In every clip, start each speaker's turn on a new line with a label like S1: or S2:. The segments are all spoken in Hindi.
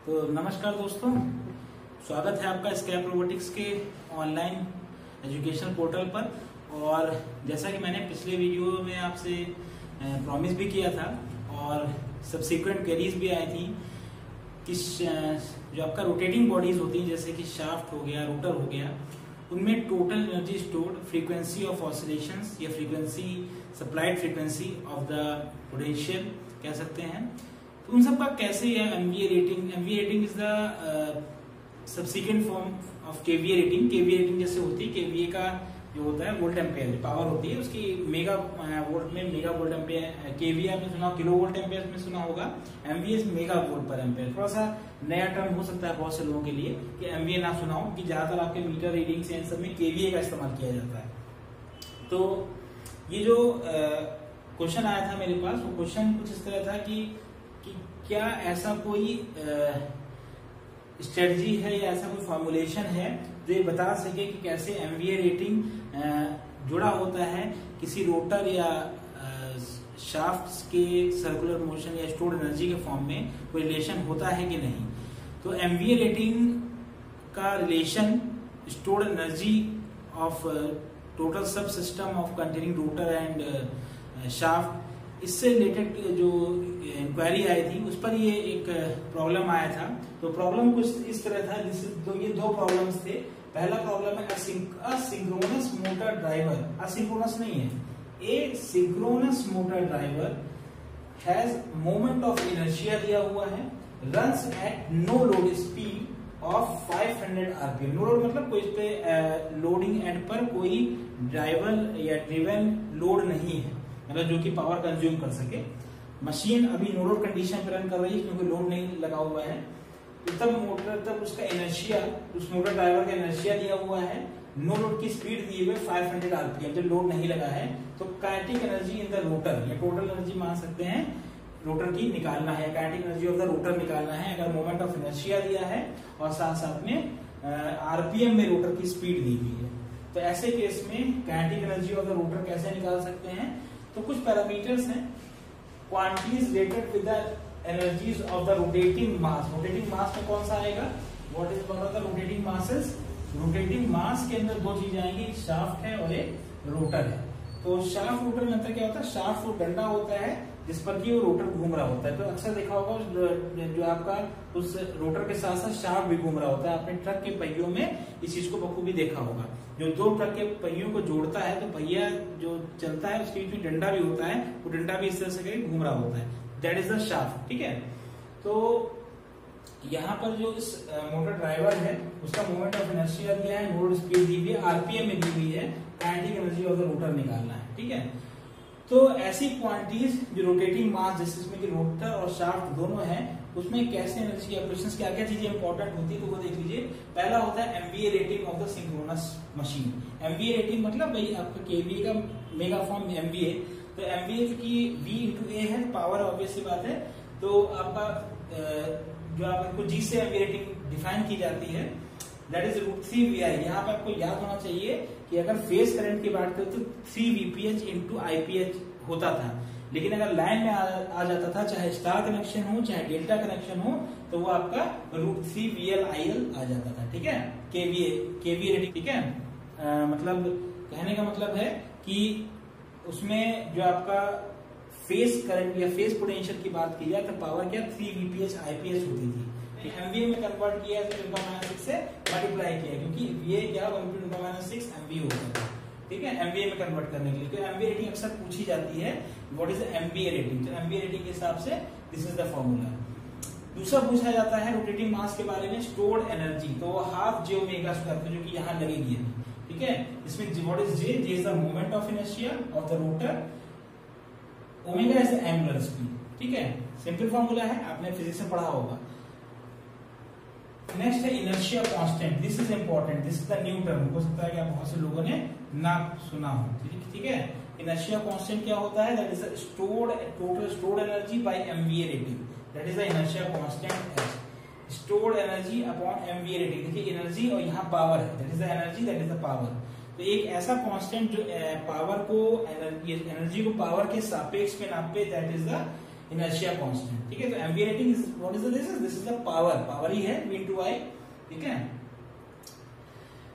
S1: तो नमस्कार दोस्तों, स्वागत है आपका स्कैप रोबोटिक्स के ऑनलाइन एजुकेशन पोर्टल पर। और जैसा कि मैंने पिछले वीडियो में आपसे प्रॉमिस भी किया था और सब्सिक्वेंट क्वेरीज भी आई थी कि जो आपका रोटेटिंग बॉडीज होती हैं जैसे कि शाफ्ट हो गया, रोटर हो गया, उनमें total energy stored, frequency of oscillations या frequency supplied frequency of the potential कह सकते हैं। तो उन सब का कैसे है MVA rating. MVA rating is the subsequent form of KVA rating. KVA rating जैसे होती है, केवीए का जो होता है वोल्ट एम्पेयर पावर होती है उसकी, मेगा वोल्ट में मेगा वोल्ट एम्पेयर। केवीए आपने सुना, किलो वोल्ट एम्पेयर में सुना होगा। MVA mega volt per ampere. थोड़ा सा नया टर्म हो सकता है बहुत से लोगों के लिए कि एमवीए ना सुना हो, कि ज्यादातर आपके मीटर रीडिंग से इन सब में केवीए का इस्तेमाल किया जाता है। तो ये जो क्वेश्चन आया था मेरे पास, वो क्वेश्चन कुछ इस तरह था कि क्या ऐसा कोई स्ट्रेटजी है या ऐसा कोई फॉर्मुलेशन है जो ये बता सके कि कैसे एमवीए रेटिंग जुड़ा होता है किसी रोटर या शाफ्ट के सर्कुलर मोशन या स्टोर्ड एनर्जी के फॉर्म में कोई रिलेशन होता है कि नहीं। तो एमवीए रेटिंग का relation stored energy of total subsystem of containing rotor and shaft, इससे रिलेटेड जो इंक्वायरी आई थी उस पर ये एक प्रॉब्लम आया था। तो प्रॉब्लम कुछ इस तरह था, ये दो प्रॉब्लम्स थे। पहला प्रॉब्लम है असिंक्रोनस मोटर ड्राइवर। असिंक्रोनस नहीं है, a synchronous motor driver has moment of inertia दिया हुआ है, runs at no load speed of 500 RPM. No load मतलब कोई इस पे लोडिंग एंड पर कोई ड्राइवर या ड्रिवन लोड नहीं है, मतलब जो कि पावर कंज्यूम कर सके। मशीन अभी नो लोड कंडीशन पे रन कर रही है क्योंकि लोड नहीं लगा हुआ है। तब उसका इनर्शिया, उस मोटर ड्राइवर का इनर्शिया दिया हुआ है, नो लोड की स्पीड दी हुई 500 आरपीएम, जब लोड नहीं लगा है। तो kinetic energy in the rotor या टोटल एनर्जी मान सकते हैं रोटर की निकालना है, kinetic energy of the rotor निकालना है अगर मोमेंट ऑफ इनर्शिया दिया है और साथ साथ में आरपीएम में रोटर की स्पीड दी हुई है। तो ऐसे केस में kinetic energy of the rotor कैसे निकाल सकते हैं। तो कुछ पैरामीटर्स हैं, quantities related with the energies of the rotating mass. Rotating mass में कौन सा आएगा, what is one of the rotating masses. Rotating mass के अंदर दो चीजें आएंगी, एक शाफ्ट है और एक रोटर है। तो शाफ्ट रोटर में अंतर क्या होता है, शाफ्ट वो डंडा होता है जिस पर कि वो रोटर घूम रहा होता है। तो अक्सर देखा होगा जो आपका उस रोटर के साथ साथ शाफ्ट भी घूम रहा होता है। आपने ट्रक के पहियों में इस चीज को बखूबी देखा होगा, जो दो ट्रक के पहियों को जोड़ता है तो पहिया जो चलता है उसके बीच में डंडा भी होता है, वो डंडा भी इस तरह से घूम रहा होता है, दैट इज द शाफ्ट। ठीक है, तो यहाँ पर जो इस मोटर ड्राइवर है उसका मोमेंट ऑफ इनर्शिया दिया है, लोड स्पीड दी हुई है, आरपीएम में दी हुई है, kinetic energy of the rotor निकालना है। ठीक है, तो ऐसी क्वांटिटीज जो रोटेटिंग मास जिसमें कि रोटर और शाफ्ट दोनों है, उसमें कैसे एनर्जी की ऑपरेशंस क्या क्या चीजें इंपॉर्टेंट होती है तो वो देख लीजिए। पहला होता है MVA rating of the synchronous machine. MVA rating मतलब भाई आपका केवीए का मेगा फॉर्म एमवीए। तो एमवीए की V इंटू ए है, पावर ऑब्वियस सी बात है। तो आपका जो आपको जी से एमवीए रेटिंग डिफाइन की जाती है, दैट इज √3 VI। यहाँ पर आपको याद होना चाहिए कि अगर फेज करंट की बात करें तो 3 VPH इंटू IPH होता था, लेकिन अगर लाइन में आ जाता था, चाहे स्टार कनेक्शन हो चाहे डेल्टा कनेक्शन हो, तो वो आपका √3 VL/IL आ जाता था। ठीक है, केवीए रेटिंग। ठीक है, मतलब कहने का मतलब है कि उसमें जो आपका फेज करंट या फेज पोटेंशियल की बात की जाए तो पावर क्या 3 VPH IPH होती थी। एमवीए में कन्वर्ट किया तो 10⁻⁶ से मल्टीप्लाई किया, क्योंकि ये क्या 1×10⁻⁶ एमवी होता था। ठीक है, एमवीए में कन्वर्ट करने के लिए। तो एमवीए रेटिंग अक्सर पूछी जाती है, व्हाट इज एमवीए रेटिंग। तो एमवीए रेटिंग के हिसाब से दिस इज द फॉर्मूला। दूसरा पूछा जाता है रोटेटिंग मास के बारे में, स्टोर्ड एनर्जी। तो ½ J ओमेगा स्क्वायर जो कि यहाँ लगेगी। ठीक है, इसमें what is J is the moment of inertia of the rotor, omega is the angular speed. ठीक है, सिंपल फॉर्मूला है, आपने फिजिक्स में पढ़ा होगा। नेक्स्ट है inertia constant. This is important, this is the new term. हो सकता है कि आप बहुत से लोगों ने ना सुना हो। ठीक है, इनर्शिया कांस्टेंट क्या होता है, that is total stored energy by MVA rating, that is the inertia constant H. Stored energy upon MVA rating. देखिए एनर्जी और यहाँ पावर है, that is the energy, that is the power. तो एक ऐसा कांस्टेंट जो पावर को एनर्जी को पावर के सापेक्ष में नापे, that is the inertia constant, ठीक है। तो MVA rating is what is this is the power ही है V into I, ठीक है।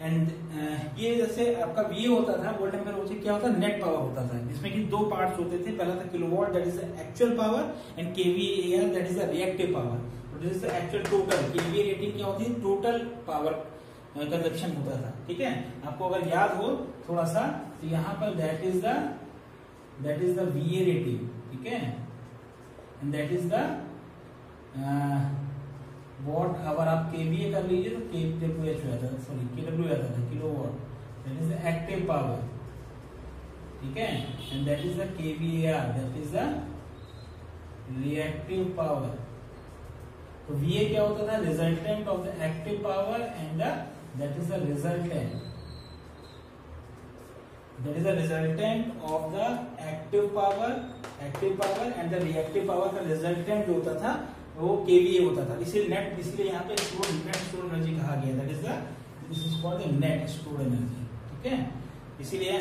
S1: एंड ये जैसे आपका VA होता था, वोल्ट एम्पीयर होता क्या होता है, नेट पावर होता था, जिसमें कि दो पार्ट्स होते थे। पहला था kilowatt that is the actual power and kVAR that is the reactive power. तो this is the actual total. kVA rating क्या होती है, टोटल पावर कंजप्शन होता था, ठीक है। आपको अगर याद हो थोड़ा सा तो यहाँ पर that is the VA rating, ठीक है। And that is the what अगर आप kVA कर लीजिए तो kWh आता था, सॉरी kW आता था, kilowatt, that is the active power, ठीक है। And that is the kVAR that is the reactive power. तो VA क्या होता था, resultant of the active power and that is the resultant of the active power and the reactive power का रिजल्टेंट जो होता था वो kVA होता था। इसलिए यहाँ पे नेट स्टोर्ड एनर्जी कहा गया, that is this is called the net stored energy, ठीक है। इसीलिए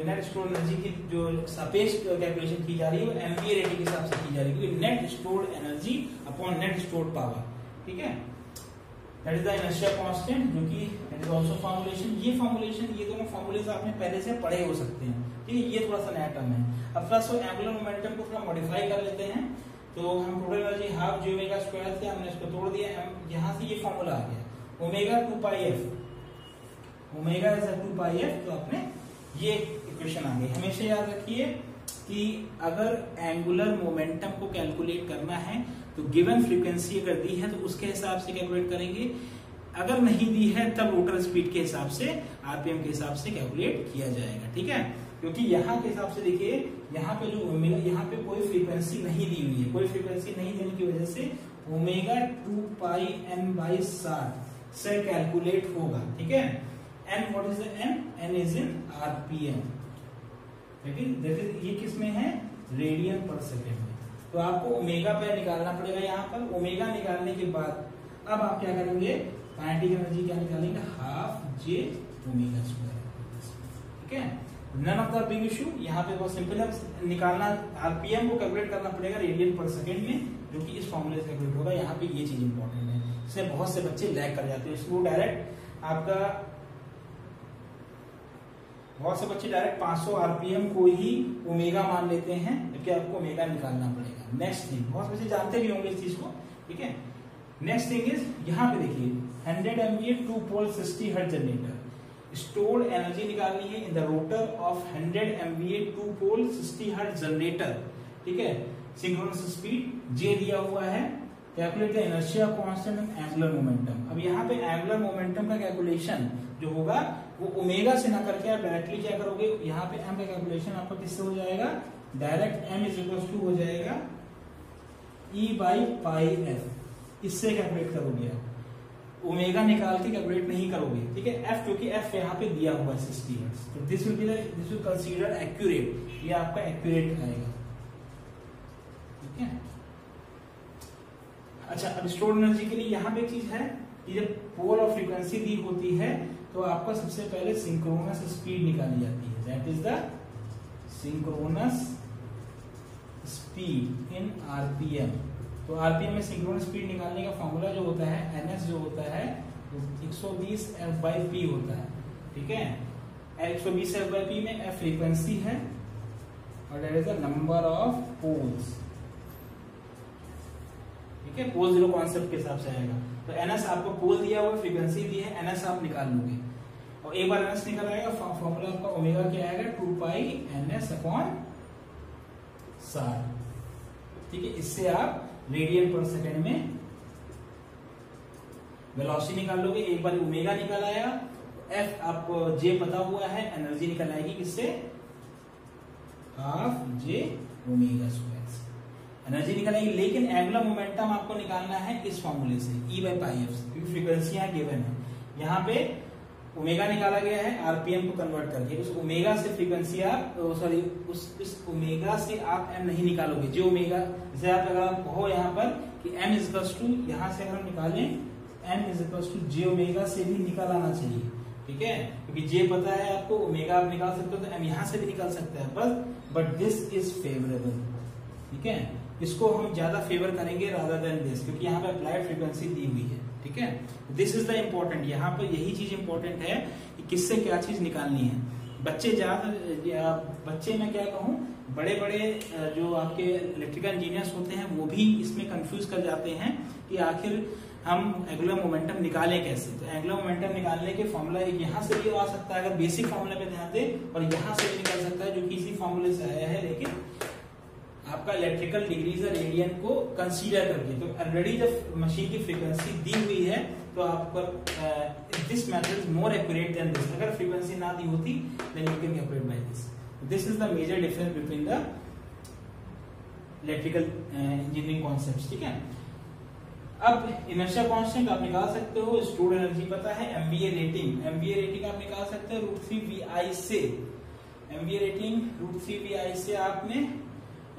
S1: नेट स्टोर्ड एनर्जी की जो सापेक्ष कैलकुलेशन की जा रही है वो एमवीए रेटिंग के हिसाब से की जा रही है, क्योंकि net stored energy upon net stored power, ठीक है। That is the inertia constant, जो कि दैट इज आल्सो फॉर्मूलेशन। ये दोनों फॉर्मूलेस आपने पहले से पढ़े हो सकते हैं, ठीक है। ये थोड़ा सा नया टर्म है। अब प्लस एंगुलर मोमेंटम को थोड़ा मॉडिफाई कर लेते हैं। तो हम total energy half j omega square थे, हमने इसको तोड़ दिया, यहाँ से ये फॉर्मूला आ गया omega 2πf, omega is 2πf। तो आपने ये इक्वेशन आ गई। हमेशा याद रखिए कि अगर एंगुलर मोमेंटम को कैलकुलेट करना है तो गिवन फ्रीक्वेंसी अगर दी है तो उसके हिसाब से कैलकुलेट करेंगे, अगर नहीं दी है तब रोटर स्पीड के हिसाब से, आरपीएम के हिसाब से कैलकुलेट किया जाएगा, ठीक है। क्योंकि यहाँ के हिसाब से देखिए, यहाँ पे जो ओमेगा, यहाँ पे कोई फ्रीक्वेंसी नहीं दी हुई है, कोई फ्रीक्वेंसी नहीं देने की वजह से ओमेगा 2πn/60 से कैलकुलेट होगा, ठीक है। n what is the n is in RPM, ये किस में है, रेडियन पर सेकेंड में। तो आपको ओमेगा पे निकालना पड़ेगा। यहाँ पर ओमेगा निकालने के बाद अब आप क्या करेंगे, काइनेटिक एनर्जी क्या निकालेंगे, हाफ j ओमेगा स्क्वायर, ठीक है। None of the big issue. यहाँ पे बहुत सिंपल है, निकालना आरपीएम को कैलकुलेट करना पड़ेगा रेडियन पर सेकेंड में, जो कि इस फॉर्मूले से कैलकुलेट होगा। यहाँ पे ये चीज इंपॉर्टेंट है, इससे बहुत से बच्चे लैग कर जाते हैं। इसको डायरेक्ट आपका बहुत से बच्चे डायरेक्ट 500 आरपीएम को ही ओमेगा मान लेते हैं, जबकि आपको ओमेगा निकालना पड़ेगा। नेक्स्ट थिंग, बहुत बच्चे जानते भी होंगे इस चीज को, ठीक है। नेक्स्ट थिंग इज, यहाँ पे देखिए 100 MVA 2 pole 60 hertz generator, stored energy निकालनी है in the rotor of 100 MVA 2 pole 60 hertz generator, ठीक है। सिंक्रोनस स्पीड J दिया हुआ है। Calculate the inertia constant and angular momentum. अब यहाँ पे एंगुलर मोमेंटम का कैलकुलेशन जो होगा वो ओमेगा से ना करके आप डायरेक्टली क्या करोगे, यहाँ पे m का कैलकुलेशन आपका किससे हो जाएगा, direct m is equal to हो जाएगा E/πf, इससे कैलकुलेट करोगे। ओमेगा निकाल के कैलकुलेट नहीं करोगे, ठीक है। f क्योंकि f यहाँ पे दिया हुआ है 60 हर्ट्ज, तो दिस विल कंसीडर एक्यूरेट, ये आपका एक्यूरेट आएगा, ठीक है। अच्छा, अब स्टोर्ड एनर्जी के लिए यहाँ पे एक चीज है कि जब पोल और फ्रीक्वेंसी दी होती है तो आपका सबसे पहले सिंक्रोनस स्पीड निकाली जाती है, that is the synchronous speed in RPM. तो आरपीएम में सिंक्रोनस स्पीड निकालने का फॉर्मूला जो होता है, एनएस जो होता है 120 F/p होता है, ठीक है। 120 F/p में F फ्रीक्वेंसी है और that is the number of poles, ठीक है। पोल जीरो कॉन्सेप्ट के हिसाब से आएगा। तो एनएस आपको पोल दिया हुआ, फ्रीक्वेंसी दी है, एनएस आप निकाल लोगे और एक बार एनएस निकल आएगा, फॉर्मूला आपका ओमेगा क्या आएगा, 2π/NS/60, ठीक है। इससे आप रेडियन पर सेकेंड में वेलोसिटी निकाल लोगे। एक बार ओमेगा निकल आया, एफ आपको जे पता हुआ है, एनर्जी निकल आएगी किससे, half j omega square energy निकल आएगी। लेकिन एंगुलर मोमेंटम आपको निकालना है इस फॉर्मूले से, E/πf, क्योंकि फ्रीक्वेंसियां गिवन है। यहाँ पे ओमेगा निकाला गया है आरपीएम को कन्वर्ट करके, उस ओमेगा से फ्रीक्वेंसी आप सॉरी उस ओमेगा से आप m नहीं निकालोगे, जो ओमेगा जैसे आप अगर आप कहो यहाँ पर कि m इज इक्वल टू, यहाँ से अगर हम निकालें m is equal to j omega से भी निकाल आना चाहिए, ठीक है। क्योंकि j पता है आपको, ओमेगा आप निकाल सकते हो, तो m यहाँ से भी निकाल सकते हैं, बट दिस इज फेवरेबल, ठीक है। इसको हम ज्यादा फेवर करेंगे रादर देन दिस, क्योंकि यहाँ पे अप्लाइड फ्रीक्वेंसी दी हुई है। ठीक है, दिस इज द इम्पोर्टेंट, यहाँ पर यही चीज इंपॉर्टेंट है कि किससे क्या चीज निकालनी है। बच्चे मैं क्या कहूँ, बड़े बड़े जो आपके इलेक्ट्रिकल इंजीनियर्स होते हैं वो भी इसमें कंफ्यूज कर जाते हैं कि आखिर हम एंगुलर मोमेंटम निकालें कैसे। तो एंगुलर मोमेंटम निकालने के फॉर्मूला एक यहाँ से भी आ सकता है अगर बेसिक फॉर्मूला पे ध्यान दे, और यहाँ से भी निकल सकता है जो कि इसी फॉर्मूले से आया है, लेकिन आपका इलेक्ट्रिकल डिग्रीज रेडियन को कंसीडर करके। तो ऑलरेडी जब मशीन की फ्रीक्वेंसी दी हुई है तो आपका this method is more accurate than this. अगर फ्रीक्वेंसी ना दी होती then you can calculate by this. This is the major difference between the electrical engineering concepts. ठीक है, अब इनर्शिया कांस्टेंट आप निकाल सकते हो, स्टोर्ड एनर्जी पता है, एमवीए रेटिंग आप निकाल सकते हो √3VI से। एमवीए रेटिंग √3VI से आपने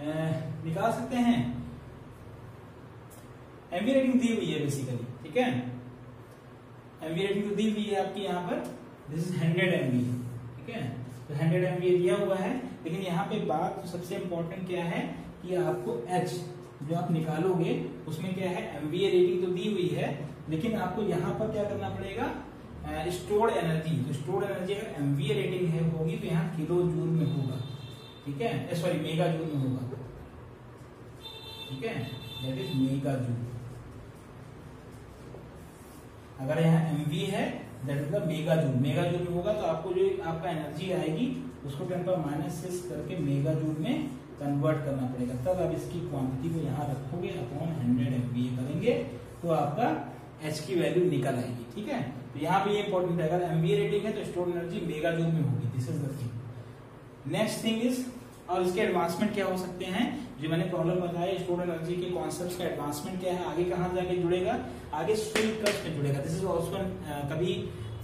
S1: निकाल सकते हैं। एमवीए रेटिंग दी हुई है बेसिकली। ठीक है, एमवीए रेटिंग तो दी हुई है आपकी यहाँ पर, दिस इज 100 MVA। ठीक है, तो 100 MVA दिया हुआ है, लेकिन यहाँ पे बात तो सबसे इंपॉर्टेंट क्या है कि आपको H जो आप निकालोगे उसमें क्या है, एमवीए रेटिंग तो दी हुई है, लेकिन आपको यहाँ पर क्या करना पड़ेगा, स्टोर्ड एनर्जी। तो स्टोर्ड एनर्जी अगर एमवीए रेटिंग है होगी तो यहाँ किलो जूल में होगा। ठीक है, सॉरी मेगा जूल में होगा। ठीक है, दैट इज मेगा जूल। अगर यहाँ एमवी है that is the mega joule में होगा, तो आपको जो आपका एनर्जी आएगी उसको 10⁻⁶ करके मेगा जूल में कन्वर्ट करना पड़ेगा। तब आप इसकी क्वांटिटी को यहाँ रखोगे अपॉन 100 MVA करेंगे तो आपका H की वैल्यू निकल आएगी। ठीक है, तो यहाँ पे ये इंपॉर्टेंट है, अगर एमवीए रेटिंग है तो स्टोर्ड एनर्जी मेगा जूल में होगी। This is the thing. Next thing is, और इसके एडवांसमेंट क्या हो सकते हैं, जो मैंने प्रॉब्लम बताया स्टोर्ड एनर्जी के कॉन्सेप्ट्स का एडवांसमेंट क्या है, आगे कहाँ जाके जुड़ेगा, आगे स्विंग कर्व में जुड़ेगा। दिस इज ऑल्सो कभी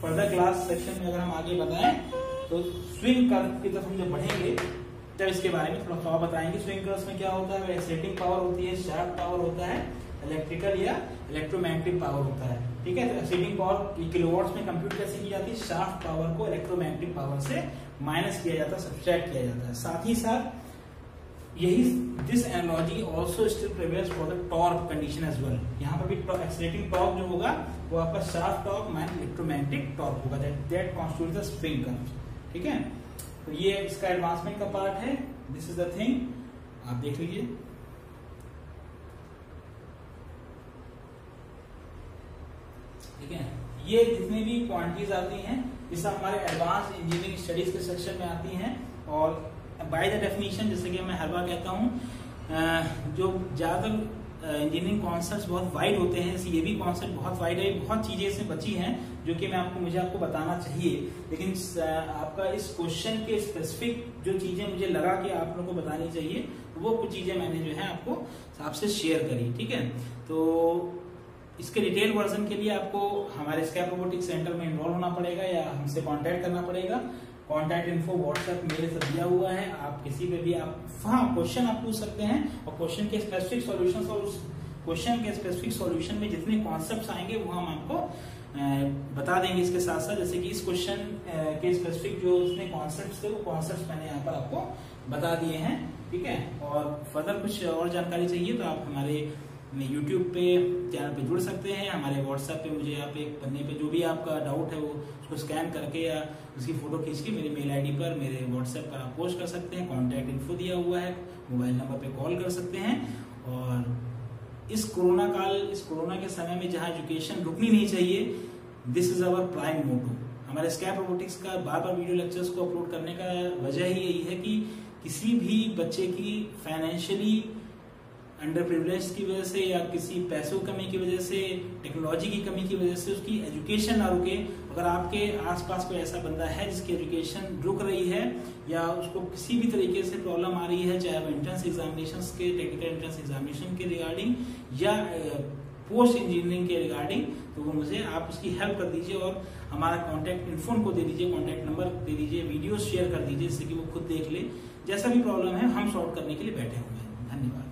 S1: फर्दर क्लास सेक्शन में अगर हम आगे बताएं तो स्विंग कर्व की तरफ हम जब बढ़ेंगे तब इसके बारे में थोड़ा सा बताएंगे। स्विंग कर्व में क्या होता है, एक्साइटिंग पावर होती है, शाफ्ट पावर होता है, इलेक्ट्रिकल या इलेक्ट्रोमैग्नेटिक पावर होता है। ठीक है, तो एक्साइटिंग पावर किलोवाट्स में कंप्यूट कैसे की जाती है, शाफ्ट पावर को इलेक्ट्रोमैग्नेटिक पावर से माइनस किया जाता है, सब्सट्रैक्ट किया जाता है। साथ ही साथ यही this analogy also still prevails for the torque condition as well. यहाँ पर भी एक्सीलरेटिंग टॉर्क जो होगा वो आपका shaft torque minus electromagnetic torque होगा, that constitute the spring curve. ठीक है, तो ये इसका एडवांसमेंट का पार्ट है। दिस इज द थिंग, आप देख लीजिए। ठीक है, ये जितनी भी क्वांटिटीज आती हैं ये सब हमारे एडवांस इंजीनियरिंग स्टडीज के सेक्शन में आती हैं, और बाय द डेफिनेशन, जैसे कि मैं हर बार कहता हूँ, जो ज्यादातर इंजीनियरिंग कॉन्सेप्ट्स बहुत वाइड होते हैं, ये भी कॉन्सेप्ट बहुत वाइड है, बहुत चीजें इसमें बची हैं जो कि मुझे आपको बताना चाहिए, लेकिन आपका इस क्वेश्चन के स्पेसिफिक जो चीजें मुझे लगा कि आप लोगों को बतानी चाहिए, वो कुछ चीजें मैंने जो है आपसे शेयर करी। ठीक है, तो इसके डिटेल वर्जन के लिए आपको हमारे स्कैप रोबोटिक्स सेंटर में इनरोल होना पड़ेगा या हमसे कांटेक्ट करना पड़ेगा। कॉन्टैक्ट इन्फो व्हाट्सएप मेरे से दिया हुआ है, आप किसी पे भी आप क्वेश्चन आप पूछ सकते हैं, और क्वेश्चन के स्पेसिफिक सॉल्यूशन और उस क्वेश्चन के स्पेसिफिक सॉल्यूशन में जितने कॉन्सेप्ट्स आएंगे वो हम आपको बता देंगे। इसके साथ साथ जैसे कि इस क्वेश्चन के स्पेसिफिक जो इसमें कॉन्सेप्ट्स थे वो कॉन्सेप्ट्स मैंने यहाँ पर आपको बता दिए हैं। ठीक है, और फर्दर कुछ और जानकारी चाहिए तो आप हमारे YouTube पे चैनल पे जुड़ सकते हैं, हमारे WhatsApp पे मुझे आप एक पन्ने पे जो भी आपका डाउट है वो उसको स्कैन करके या उसकी फोटो खींच के मेरे मेल आईडी पर, मेरे WhatsApp पर आप पोस्ट कर सकते हैं। कॉन्टैक्ट इन्फो दिया हुआ है, मोबाइल नंबर पे कॉल कर सकते हैं। और इस कोरोना के समय में जहाँ एजुकेशन रुकनी नहीं चाहिए, दिस इज अवर प्राइम मोटो। हमारे स्कैप रोबोटिक्स का बार बार वीडियो लेक्चर्स को अपलोड करने का वजह ही यही है कि किसी भी बच्चे की फाइनेंशियली अंडर प्रिविलेज की वजह से या किसी पैसों की कमी की वजह से, टेक्नोलॉजी की कमी की वजह से उसकी एजुकेशन ना रुके। अगर आपके आसपास कोई ऐसा बंदा है जिसकी एजुकेशन रुक रही है या उसको किसी भी तरीके से प्रॉब्लम आ रही है, चाहे वो एंट्रेंस एग्जामिनेशन के, टेक्निकल एंट्रेंस एग्जामिनेशन के रिगार्डिंग या पोस्ट इंजीनियरिंग के रिगार्डिंग, तो वो मुझे आप उसकी हेल्प कर दीजिए और हमारा कॉन्टैक्ट इन्फो को दे दीजिए, कॉन्टैक्ट नंबर दे दीजिए, वीडियो शेयर कर दीजिए जिससे कि वो खुद देख ले। जैसा भी प्रॉब्लम है हम सॉल्व करने के लिए बैठे हुए हैं। धन्यवाद।